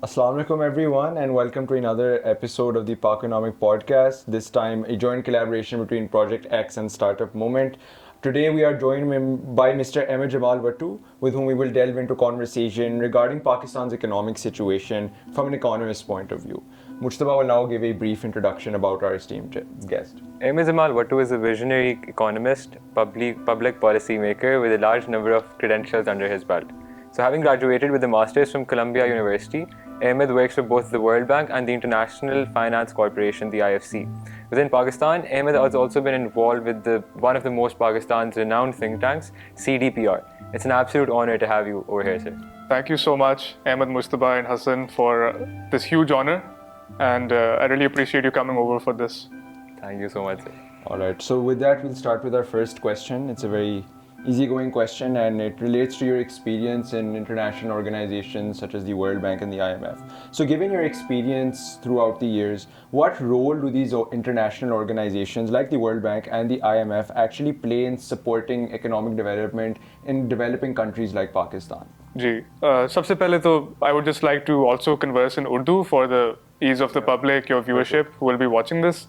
Assalamu alaikum everyone and welcome to another episode of the Pakonomic Podcast. This time a joint collaboration between Project X and Startup Moment. Today we are joined by Mr Ahmad Jamal Wattoo, with whom we will delve into conversation regarding Pakistan's economic situation from an economist's point of view. Mujtaba will now give a brief introduction about our esteemed guest. Mr Jamal Wattoo is a visionary economist, public policy maker with a large number of credentials under his belt. So having graduated with a master's from Columbia University, Ahmed works for both the World Bank and the International Finance Corporation, the IFC. Within Pakistan, Ahmed has also been involved with one of the most Pakistan's renowned think tanks, CDPR. It's an absolute honor to have you over here, sir. Thank you so much, Ahmed, Mustaba and Hassan, for this huge honor. And I really appreciate you coming over for this. Thank you so much, sir. All right, so with that, we'll start with our first question. It's a very easygoing question and it relates to your experience in international organizations such as the World Bank and the IMF. So given your experience throughout the years, what role do these international organizations like the World Bank and the IMF actually play in supporting economic development in developing countries like Pakistan? जी, सबसे पहले तो I would just like to also converse in Urdu for the ease of the public, your viewership who will be watching this.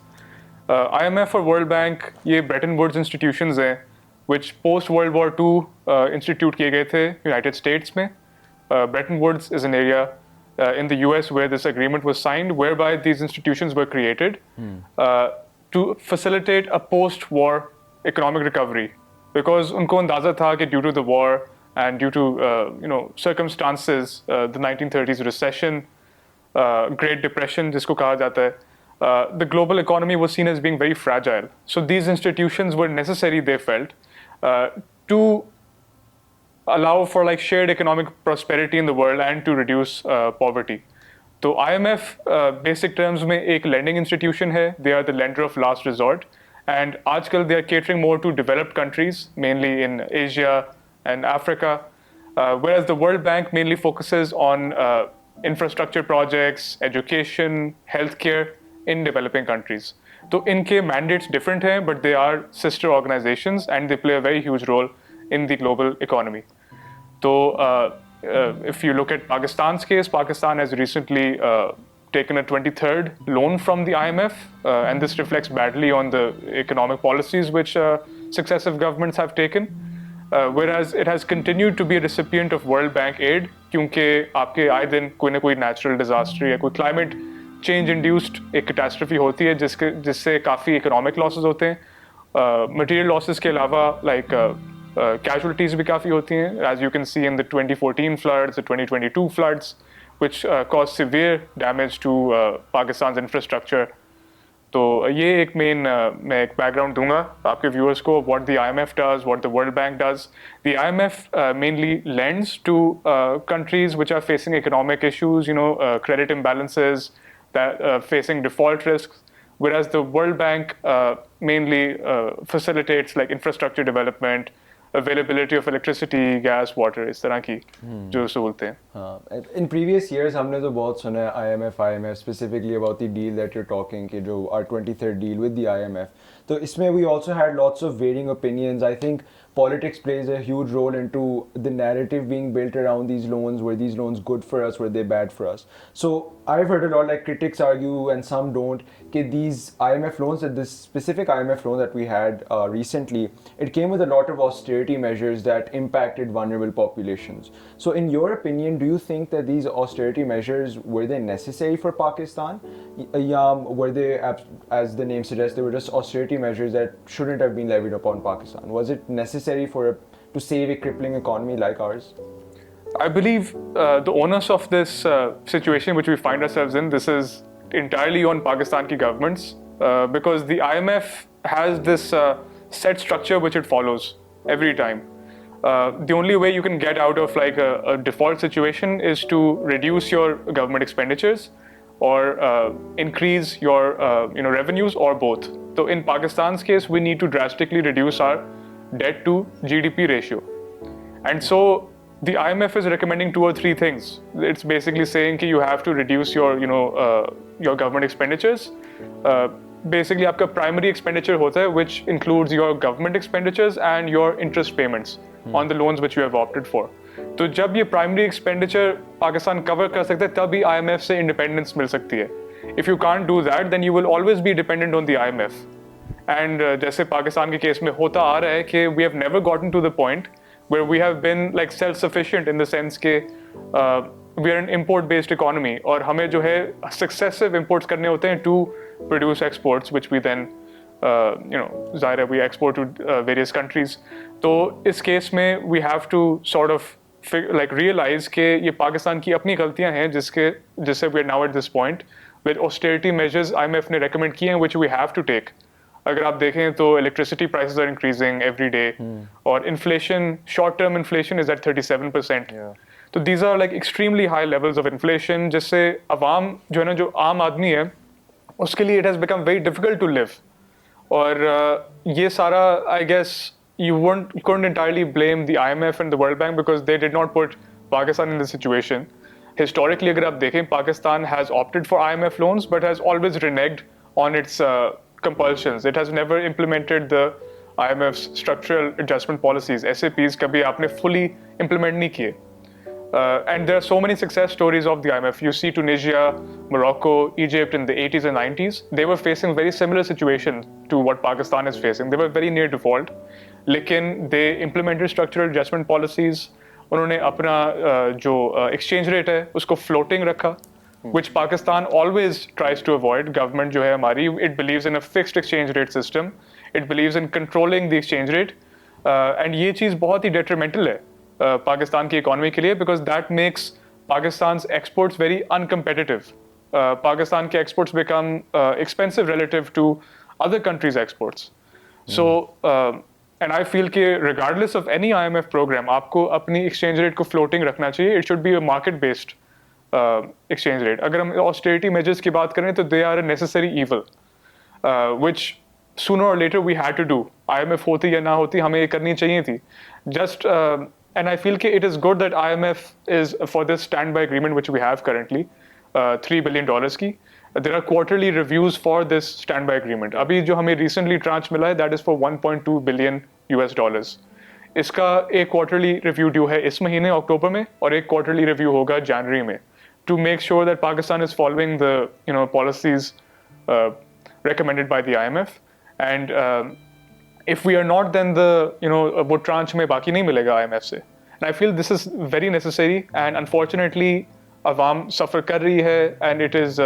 IMF और World Bank ये Bretton Woods institutions हैं which post World War II institute किए गए थे United States में. Bretton Woods is an area in the US where this agreement was signed, whereby these institutions were created to facilitate a post-war economic recovery, because उनको अंदाजा था कि due to the war and due to circumstances, the 1930s recession, Great Depression जिसको कहा जाता है, the global economy was seen as being very fragile. So these institutions were necessary, they felt, to allow for like shared economic prosperity in the world and to reduce poverty. So IMF basic terms में एक lending institution है. They are the lender of last resort, and आजकल they are catering more to developed countries, mainly in Asia and Africa, whereas the World Bank mainly focuses on infrastructure projects, education, healthcare in developing countries. So इनके mandates different हैं, but they are sister organizations and they play a very huge role in the global economy. So if you look at Pakistan's case, Pakistan has recently taken a 23rd loan from the IMF, and this reflects badly on the economic policies which successive governments have taken. Whereas it has continued to be a recipient of World Bank aid, क्योंकि आपके आए दिन कोई ना कोई natural disaster या कोई climate change induced एक catastrophe होती है जिससे काफ़ी economic losses होते हैं, material losses के अलावा like casualties भी काफ़ी होती हैं, as you can see in the 2014 floods, the 2022 floods, which caused severe damage to Pakistan's infrastructure. तो ये एक मेन मैं एक बैकग्राउंड दूंगा आपके व्यूअर्स को, what the IMF does, what the World Bank does. The IMF mainly lends to countries which are facing economic issues, credit imbalances, that facing default risks, whereas the World Bank mainly facilitates like infrastructure development, availability of electricity, gas, water, इस तरह की जो सहूलतें हैं. In previous years हमने तो बहुत सुना है IMF specifically about the deal that you're talking कि जो our 23rd deal with the IMF. तो इसमें we also had lots of varying opinions. I think politics plays a huge role into the narrative being built around these loans. Were these loans good for us? Were they bad for us? So I've heard a lot, like critics argue and some don't, that these IMF loans, that this specific IMF loan that we had recently, it came with a lot of austerity measures that impacted vulnerable populations. So in your opinion, do you think that these austerity measures, were they necessary for Pakistan? Were they, as the name suggests, they were just austerity measures that shouldn't have been levied upon Pakistan? Was it necessary to save a crippling economy like ours? I believe the onus of this situation which we find ourselves in, this is entirely on Pakistan ki governments, because the IMF has this set structure which it follows every time. The only way you can get out of like a default situation is to reduce your government expenditures or increase your revenues, or both. So in Pakistan's case, we need to drastically reduce our debt to GDP ratio. And so the IMF is recommending 2 or 3 things. It's basically saying that you have to reduce your government expenditures. Basically, आपका primary expenditure होता है, which includes your government expenditures and your interest payments on the loans which you have opted for. तो जब ये primary expenditure Pakistan cover कर सकता है तभी IMF से इंडिपेंडेंस मिल सकती है. If you can't do that, then you will always be dependent on the IMF. And जैसे पाकिस्तान के केस में होता आ रहा है कि we have never gotten to the point where we have been like self-sufficient in the sense के we are an import-based economy और हमें जो है successive imports करने होते हैं to produce exports which we then ज़ाहिर है we export to various countries. तो इस केस में we have to sort of like realize कि ये पाकिस्तान की अपनी गलतियां हैं जिससे we are now at this point with austerity measures IMF ने recommend किए हैं which we have to take. अगर आप देखें तो electricity prices are increasing every day और inflation, short-term inflation is at 37%. तो these are like extremely high levels of inflation जिससे अवाम जो है ना जो आम आदमी है उसके लिए it has become very difficult to live. और ये सारा I guess you couldn't entirely blame the IMF and the World Bank because they did not put Pakistan in this situation. Historically, अगर आप देखें, Pakistan has opted for IMF loans but has always reneged on its compulsions. It has never implemented the IMF's structural adjustment policies. SAPs कभी आपने fully implement नहीं किए. And there are so many success stories of the IMF. You see Tunisia, Morocco, Egypt in the 80s and 90s. They were facing very similar situation to what Pakistan is facing. They were very near default. लेकिन they implemented structural adjustment policies. उन्होंने अपना जो exchange rate है उसको floating रखा, which Pakistan always tries to avoid. Government जो है हमारी, it believes in a fixed exchange rate system. It believes in controlling the exchange rate. And ये चीज़ बहुत ही detrimental है पाकिस्तान की economy के लिए because that makes Pakistan's exports very uncompetitive. Pakistan के exports become expensive relative to other countries' exports. So and I feel कि regardless of any IMF program, आपको अपनी exchange rate को floating रखना चाहिए. It should be a market-based exchange rate. अगर हम austerity measures की बात करें तो they are a necessary evil, which sooner or later we had to do. IMF होती या ना होती हमें ये करनी चाहिए थी. Just and I feel कि it is good that IMF is for this standby agreement which we have currently, $3 billion की. There are quarterly reviews for this standby agreement. अभी जो हमें recently tranche मिला है that is for 1.2 billion US dollars. इसका एक quarterly review due है इस महीने अक्टूबर में और एक quarterly review होगा जनवरी में to make sure that Pakistan is following the policies recommended by the IMF. And if we are not, then the वो tranche में बाकी नहीं मिलेगा IMF से. And I feel this is very necessary and unfortunately Awam suffer कर रही है and it is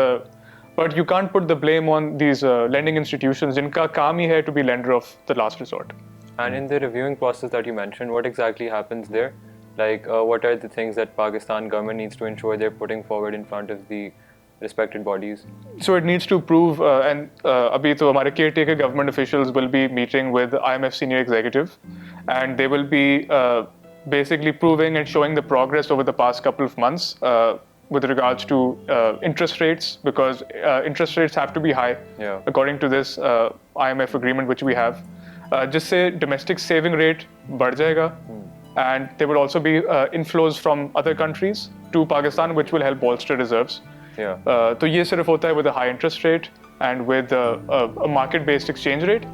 but you can't put the blame on these lending institutions जिनका काम ही है to be lender of the last resort. And in the reviewing process that you mentioned, what exactly happens there? Like, what are the things that Pakistan government needs to ensure they're putting forward in front of the respected bodies? So it needs to prove, and अभी तो हमारे caretaker government officials will be meeting with IMF senior executive, and they will be basically proving and showing the progress over the past couple of months with regards to interest rates, because interest rates have to be high according to this IMF agreement which we have. जिससे domestic saving rate बढ़ जाएगा, and there will also be inflows from other countries to Pakistan which will help bolster reserves. तो ये सिर्फ होता है with a high interest rate and with a market-based exchange rate.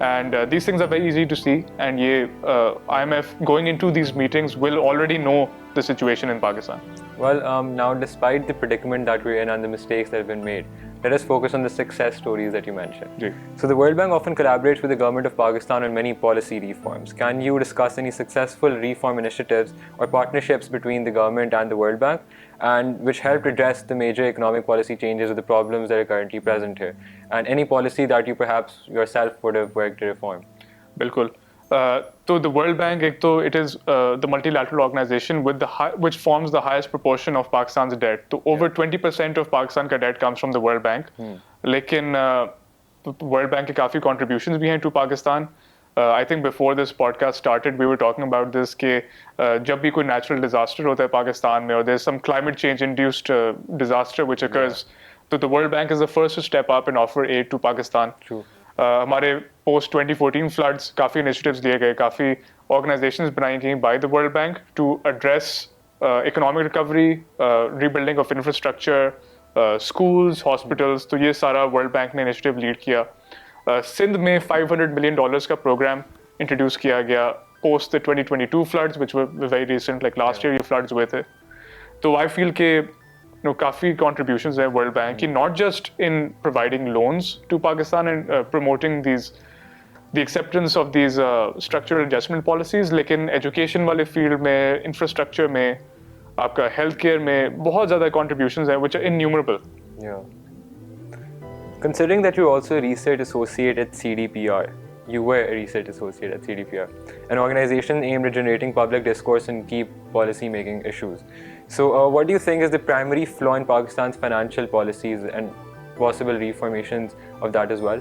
And these things are very easy to see, and IMF going into these meetings will already know the situation in Pakistan. Well, now despite the predicament that we're in and the mistakes that have been made, let us focus on the success stories that you mentioned. So the World Bank often collaborates with the government of Pakistan on many policy reforms. Can you discuss any successful reform initiatives or partnerships between the government and the World Bank, and which helped address the major economic policy changes or the problems that are currently present here, and any policy that you perhaps yourself would have worked to reform? बिल्कुल. So the World Bank, it is the multilateral organization which forms the highest proportion of Pakistan's debt. So over 20% of Pakistan का debt comes from the World Bank. लेकिन World Bank के काफ़ी contributions भी हैं to Pakistan. I think before this podcast started, we were talking about this कि जब भी कोई natural disaster होता है पाकिस्तान में, or there's some climate change induced disaster which occurs, so the World Bank is the first to step up and offer aid to Pakistan. True. हमारे post 2014 floods काफ़ी initiatives लिए गए, काफ़ी organizations बनाई गई by the World Bank to address economic recovery, rebuilding of infrastructure, schools, hospitals. तो ये सारा World Bank ने initiative lead किया. सिंध में $500 million का program introduce किया गया post the 2022 floods, which were very recent, like last year ये floods हुए थे. So I feel कि काफ़ी contributions है World Bank की, not just in providing loans to Pakistan and promoting the acceptance of these structural adjustment policies, लेकिन education वाले field में, infrastructure में, आपका healthcare में बहुत ज़्यादा contributions हैं which are innumerable. Yeah. Considering that you're also a research associate at CDPR, you were a research associate at CDPR, an organization aimed at generating public discourse and key policy-making issues. So, what do you think is the primary flaw in Pakistan's financial policies and possible reformations of that as well?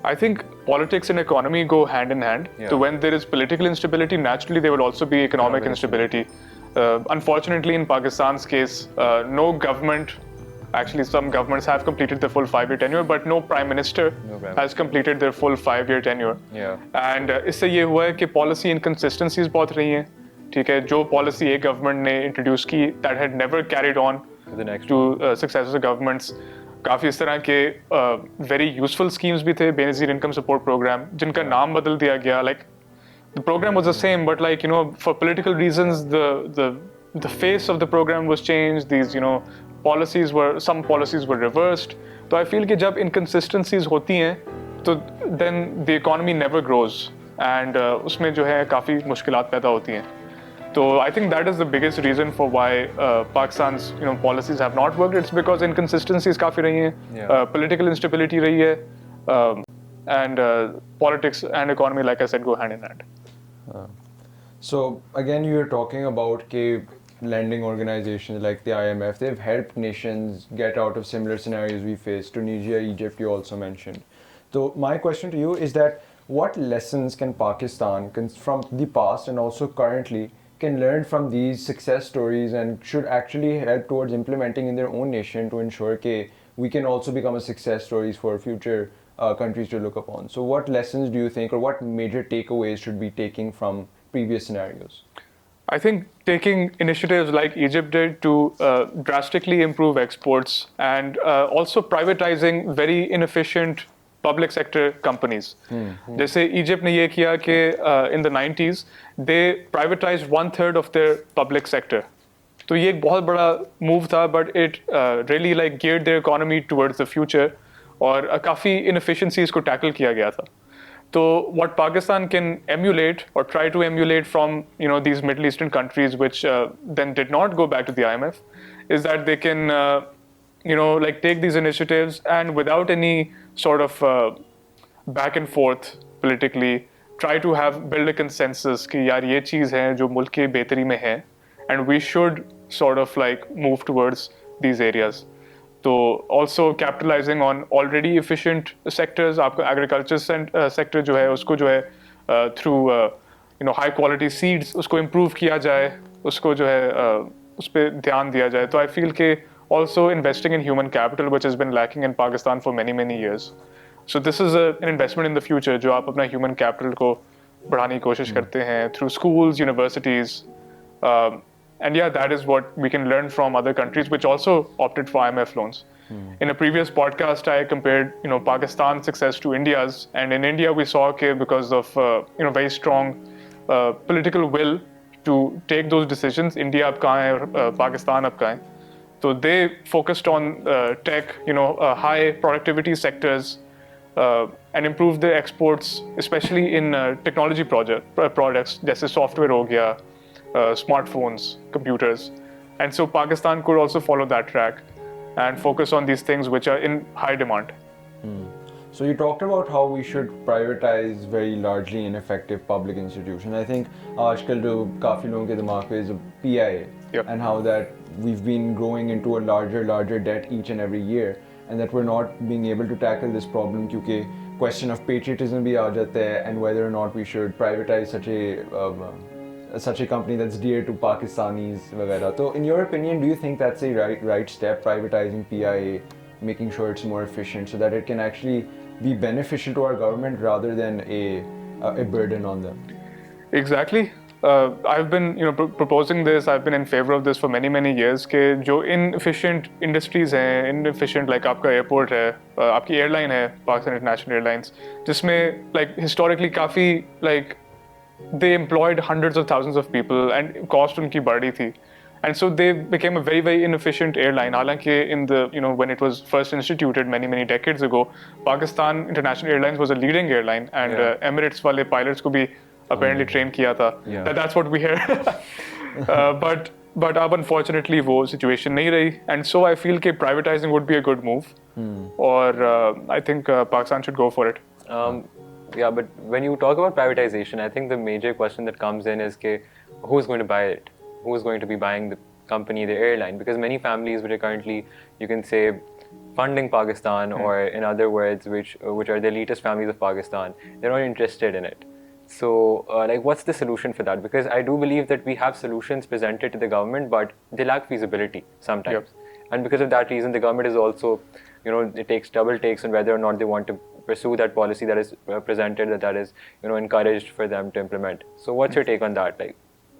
I think politics and economy go hand in hand. Yeah. So when there is political instability, naturally there will also be economic instability. Unfortunately, in Pakistan's case, no government, actually some governments have completed their full 5-year tenure, but no prime minister has completed their full 5-year tenure. Yeah. And इससे ये हुआ है कि policy inconsistencies बहुत रही हैं. ठीक है, जो policy एक government ने introduce की that had never carried on to successive governments. काफ़ी इस तरह के very useful schemes भी थे, benazir income support program, जिनका नाम बदल दिया गया. Like the program was the same, but like for political reasons, the face of the program was changed. These some policies were reversed. So I feel कि जब inconsistencies होती हैं, तो then the economy never grows, and उसमें जो है काफ़ी मुश्किलात पैदा होती हैं. So I think that is the biggest reason for why Pakistan's policies have not worked. It's because inconsistencies काफी रही हैं, political instability रही है, and politics and economy, like I said, go hand in hand. So again, you were talking about lending organizations like the IMF. They've helped nations get out of similar scenarios we faced. Tunisia, Egypt, you also mentioned. So my question to you is that what lessons can Pakistan from the past and also currently can learn from these success stories and should actually help towards implementing in their own nation to ensure that we can also become a success stories for future countries to look upon. So what lessons do you think, or what major takeaways should be taking from previous scenarios? I think taking initiatives like Egypt did to drastically improve exports and also privatizing very inefficient public sector companies. जैसे Egypt ने ये किया कि in the 90s they privatized 1/3 of their public sector. तो ये एक बहुत बड़ा move था, but it really like geared their economy towards the future, और काफ़ी inefficiencies को tackle किया गया था. So what Pakistan can emulate or try to emulate from these Middle Eastern countries, which then did not go back to the IMF, is that they can like take these initiatives and without any sort of back and forth politically try to build a consensus कि यार ये चीज़ है जो मुल्क के बेहतरी में है, and we should sort of like move towards these areas. So also capitalizing on already efficient sectors, आपका agriculture sector जो है उसको जो है through high quality seeds उसको improve किया जाए, उसको जो है उस पे ध्यान दिया जाए. तो I feel कि also investing in human capital, which has been lacking in Pakistan for many years. So this is an investment in the future जो आप अपना human capital को बढ़ाने की कोशिश करते हैं through schools, universities. And yeah, that is what we can learn from other countries which also opted for IMF loans. In a previous podcast, I compared Pakistan's success to India's, and in India we saw that because of very strong political will to take those decisions, India ab kahan hai aur Pakistan ab kahan hai. So they focused on tech, high productivity sectors, and improved their exports, especially in technology products, जैसे software हो गया, smartphones, computers. And so Pakistan could also follow that track and focus on these things which are in high demand. So you talked about how we should privatize very largely ineffective public institutions. I think आजकल जो काफी लोगों के दिमाग पे is PIA, and how that we've been growing into a larger debt each and every year, and that we're not being able to tackle this problem क्योंकि question of patriotism भी आ जाता है, and whether or not we should privatize such a company that's dear to Pakistanis वगैरह. So in your opinion, do you think that's a right step, privatizing PIA, making sure it's more efficient so that it can actually be beneficial to our government rather than a burden on them? Exactly. I've been proposing this. I've been in favor of this for many years कि जो inefficient industries हैं, inefficient like आपका airport है, आपकी airline है, Pakistan International Airlines, जिसमें like historically काफी like they employed hundreds of thousands of people and cost unki badi thi. And so they became a very, very inefficient airline. Halanki in the, when it was first instituted many, many decades ago, Pakistan International Airlines was a leading airline, and Emirates wale pilots ko bhi apparently train kiya tha. That's what we hear. But ab unfortunately wo situation nahi rahi, and so I feel that privatizing would be a good move, or I think Pakistan should go for it. Yeah, but when you talk about privatization, I think the major question that comes in is who's going to buy it? Who's going to be buying the company, the airline? Because many families which are currently, you can say, funding Pakistan, or in other words, which are the elitist families of Pakistan, they're not interested in it. So, what's the solution for that? Because I do believe that we have solutions presented to the government, but they lack feasibility sometimes. And because of that reason, the government is also, it takes double takes on whether or not they want to pursue that policy that is presented, that is, encouraged for them to implement. So, what's your take on that?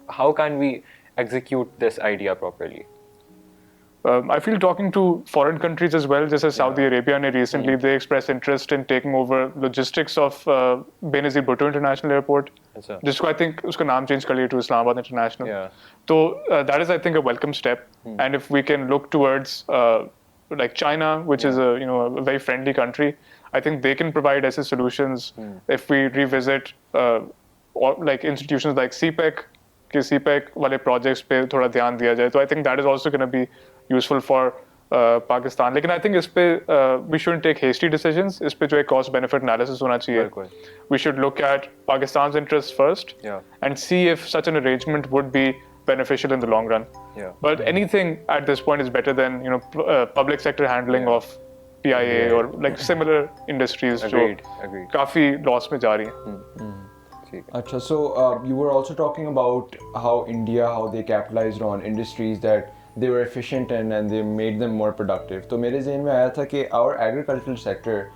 How can we execute this idea properly? I feel talking to foreign countries as well, just as Saudi Arabia recently, they expressed interest in taking over logistics of Benazir Bhutto International Airport. Just I think uska naam change kar liya to Islamabad International. So that is, I think, a welcome step. And if we can look towards like China, which is a very friendly country, I think they can provide as solutions. If we revisit like institutions like CPEC, कि CPEC वाले projects पे थोड़ा ध्यान दिया जाए, तो I think that is also going to be useful for Pakistan. लेकिन I think इस पे we shouldn't take hasty decisions. इस पे जो एक cost benefit analysis होना चाहिए. We should look at Pakistan's interests first and see if such an arrangement would be beneficial in the long run. But anything at this point is better than public sector handling of PIA or like similar industries जो काफी loss में जा रही हैं. Achha, so you were also talking about how India, how they capitalized on industries that they were efficient in and they made them more productive. So मेरे ज़हन में आया था कि our agricultural sector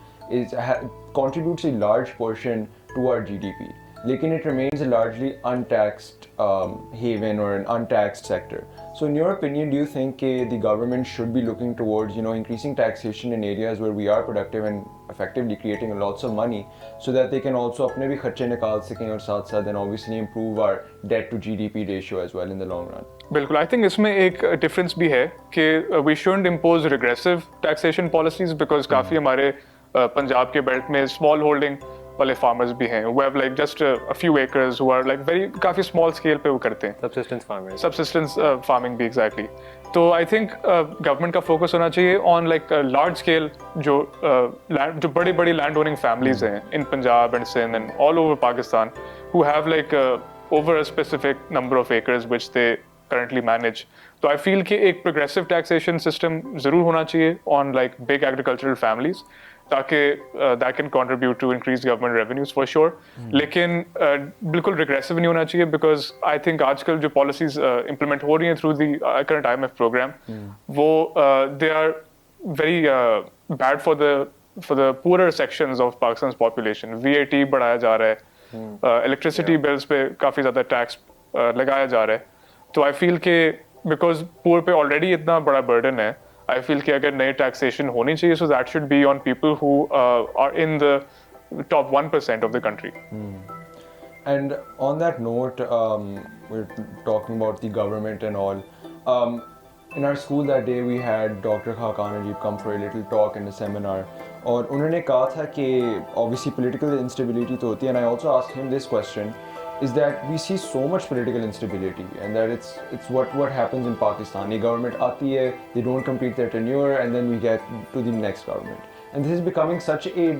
contributes a large portion to our GDP, लेकिन it remains a largely untaxed haven or an untaxed sector. So in your opinion, do you think the government should be looking towards increasing taxation in areas where we are productive and effectively creating lots of money, so that they can also अपने भी खर्चे निकाल सकें और साथ-साथ then obviously improve our debt to GDP ratio as well in the long run? बिल्कुल, I think इसमें एक difference भी है कि we shouldn't impose regressive taxation policies because काफी हमारे पंजाब के बेल्ट में small holding वाले farmers भी हैं, who have like just a few acres, who are like काफी small scale पे वो करते हैं. Subsistence farming भी exactly. तो I think government का focus होना चाहिए on like large scale जो बड़ी land owning families हैं in Punjab and Sindh and all over Pakistan, who have like over a specific number of acres which they currently manage. So I feel कि एक progressive taxation system ज़रूर होना चाहिए on like big agricultural families, ताकि that can contribute to increased government revenues for sure. लेकिन बिल्कुल regressive नहीं होना चाहिए because I think आजकल जो policies implement हो रही हैं through the current IMF program, वो they are very bad for the poorer sections of Pakistan's population. VAT बढ़ाया जा रहा है, electricity bills पे काफी ज़्यादा tax लगाया जा रहा है. तो I feel कि because poor पे already इतना बड़ा burden है, I feel कि अगर नई taxation होनी चाहिए, so that should be on people who are in the top 1% of the country. And on that note, we're talking about the government and all. In our school that day, we had Dr. Khaqan come for a little talk in a seminar. और उन्होंने कहा था कि obviously political instability तो होती है, and I also asked him this question, is that we see so much political instability, and that it's what happens in Pakistan. A government aati hai, they don't complete their tenure, and then we get to the next government. And this is becoming such a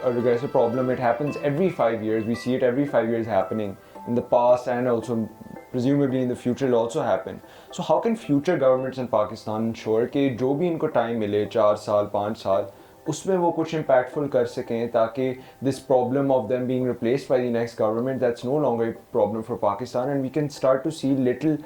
regressive problem. It happens every 5 years. We see it every 5 years happening in the past, and also presumably in the future it'll also happen. So how can future governments in Pakistan ensure कि जो भी इनको time मिले 4 साल 5 साल उसमें वो कुछ impactful कर सकें, ताकि this problem of them being replaced by the next government, that's no longer a problem for Pakistan, and we can start to see little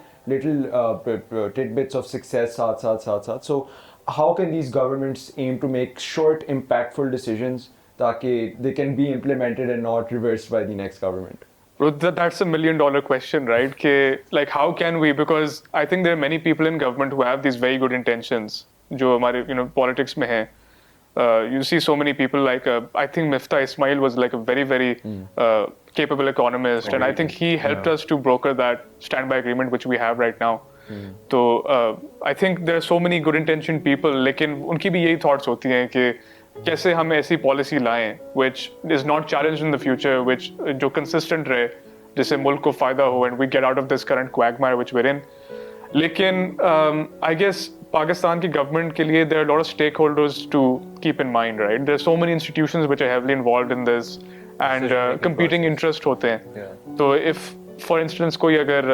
tidbits of success साथ. So how can these governments aim to make short impactful decisions ताकि they can be implemented and not reversed by the next government? Bro, that's $1 million question, right? Like how can we, because I think there are many people in government who have these very good intentions जो हमारे politics में हैं. You see so many people like I think Miftah Ismail was like a very capable economist, and I think he helped us to broker that standby agreement which we have right now. So I think there are so many good intentioned people, लेकिन उनकी भी यही thoughts होती हैं कि कैसे हम ऐसी policy लाएं which is not challenged in the future, which जो consistent रहे, जिससे मुल्क को फायदा हो and we get out of this current quagmire which we're in. लेकिन I guess Pakistan की government के लिए there are a lot of stakeholders to keep in mind, right? There are so many institutions which are heavily involved in this and competing interest होते हैं. तो if for instance कोई अगर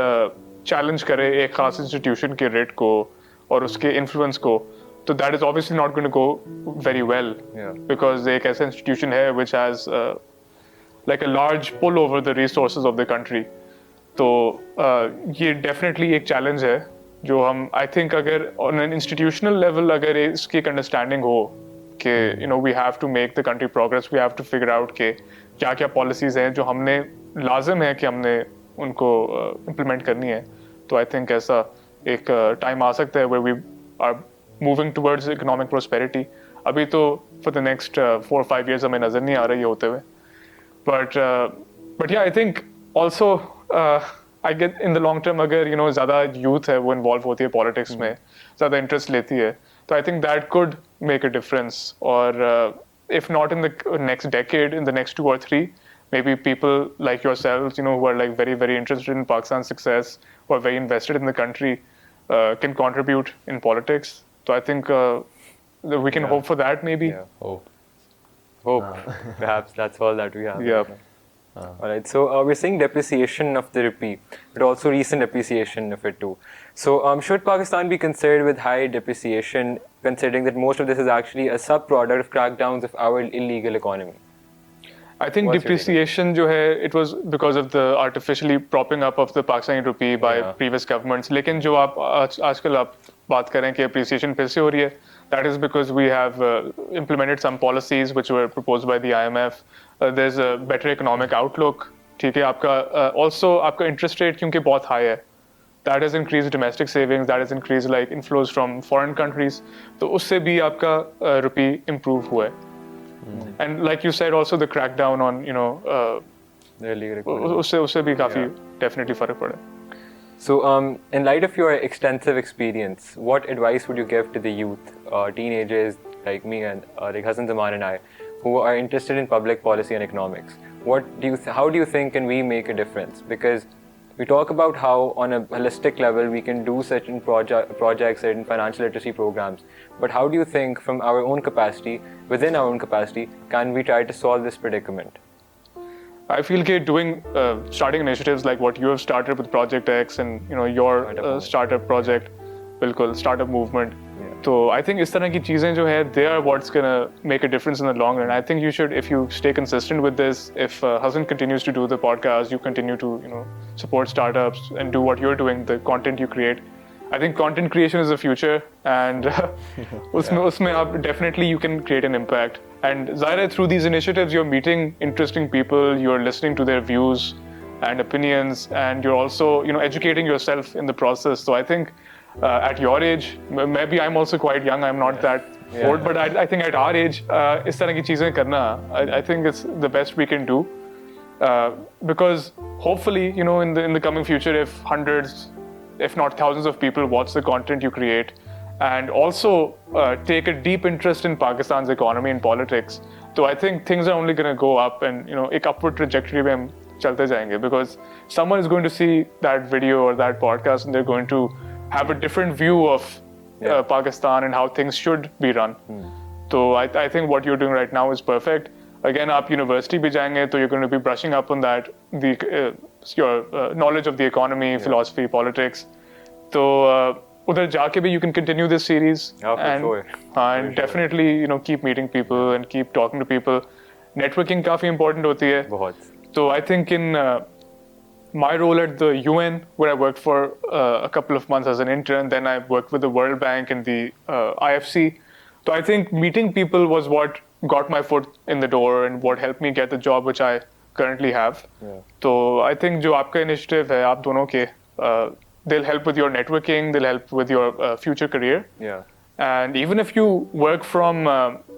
challenge करे एक खास institution के rate को और उसके influence को, तो that is obviously not going to go very well because एक ऐसा institution है which has like a large pull over the resources of the country. तो ये definitely एक challenge है जो हम I think अगर on an institutional level अगर इसकी एक understanding हो कि you know we have to make the country progress, we have to figure out कि क्या क्या policies हैं जो हमने लाजिम है कि हमने उनको implement करनी है. तो I think ऐसा एक time आ सकता है where we are moving towards economic prosperity. अभी तो for the next 4 or 5 years हमें नजर नहीं आ रही होते हुए. But yeah, I think also I get in the long term अगर you know ज़्यादा youth है वो involve होती है politics में, ज़्यादा interest लेती है, तो I think that could make a difference. Or if not in the next decade, in the next 2 or 3, maybe people like yourselves, you know, who are like very, very interested in Pakistan's success, who are very invested in the country, can contribute in politics. So I think we can hope for that maybe. Yeah. Hope. Perhaps that's all that we have. Yeah. All right. So we're seeing depreciation of the rupee, but also recent appreciation of it too. So should Pakistan be concerned with high depreciation, considering that most of this is actually a sub-product of crackdowns of our illegal economy? I think depreciation जो है, it was because of the artificially propping up of the Pakistani rupee by previous governments. लेकिन जो आप आजकल आप बात करें कि appreciation फिर से हो रही है, that is because we have implemented some policies which were proposed by the IMF. There's a better economic outlook. ठीक है, आपका also आपका interest rate क्योंकि बहुत high है, that has increased domestic savings, that has increased like inflows from foreign countries. तो उससे भी आपका rupee improve हुआ है. And like you said, also the crackdown on you know उससे भी काफी definitely फर्क पड़ा. So in light of your extensive experience, what advice would you give to the youth, teenagers like me and like Hassan Zaman and I, who are interested in public policy and economics? How do you think can we make a difference? Because we talk about how on a holistic level we can do certain projects, certain financial literacy programs, but how do you think from our own capacity, within our own capacity, can we try to solve this predicament? I feel that starting initiatives like what you have started with Project X and you know your startup project, बिल्कुल startup movement. So I think इस तरह की चीजें जो है, they are what's gonna make a difference in the long run. I think you should, if you stay consistent with this, if Hassan continues to do the podcast, you continue to you know support startups and do what you're doing, the content you create. I think content creation is the future, and उसमें आप definitely you can create an impact. And Zaira, through these initiatives, you're meeting interesting people, you're listening to their views and opinions, and you're also you know educating yourself in the process. So I think at your age, maybe I'm also quite young, I'm not that old, but I think at our age, इस तरह की चीजें करना, I think it's the best we can do, because hopefully you know in the coming future, if hundreds, if not thousands of people watch the content you create and also take a deep interest in Pakistan's economy and politics, so I think things are only going to go up and you know एक upward trajectory में हम चलते जाएंगे, because someone is going to see that video or that podcast and they're going to have a different view of Pakistan and how things should be run. So I think what you're doing right now is perfect. Again, आप university भी जाएंगे तो you're going to be brushing up on that, your knowledge of the economy, philosophy, politics. तो उधर जाके भी you can continue this series and definitely you know keep meeting people and keep talking to people. Networking काफी important होती है. बहुत. So I think in my role at the UN, where I worked for a couple of months as an intern, then I worked with the World Bank and the IFC. So I think meeting people was what got my foot in the door and what helped me get the job which I currently have. So I think जो आपका initiative है, आप दोनों के, they'll help with your networking, they'll help with your future career. And even if you work from,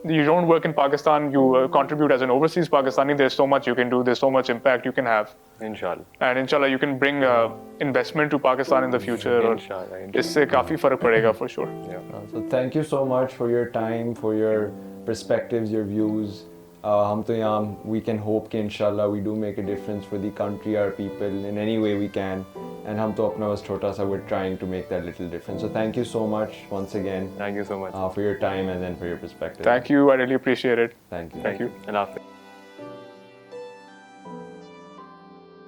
you don't work in Pakistan, you contribute as an overseas Pakistani, there's so much you can do, there's so much impact you can have. Inshallah. And inshallah, you can bring investment to Pakistan in the future. Inshallah. इससे काफी फर्क पड़ेगा for sure. So thank you so much for your time, for your perspectives, your views. हम तो यहाँ, we can hope कि inshallah we do make a difference for the country, our people, in any way we can. And हम तो अपना बस छोटा सा, we're trying to make that little difference. So thank you so much once again. Thank you so much. For your time and then for your perspective. Thank you. I really appreciate it. Thank you. Thank you. Allah Hafiz.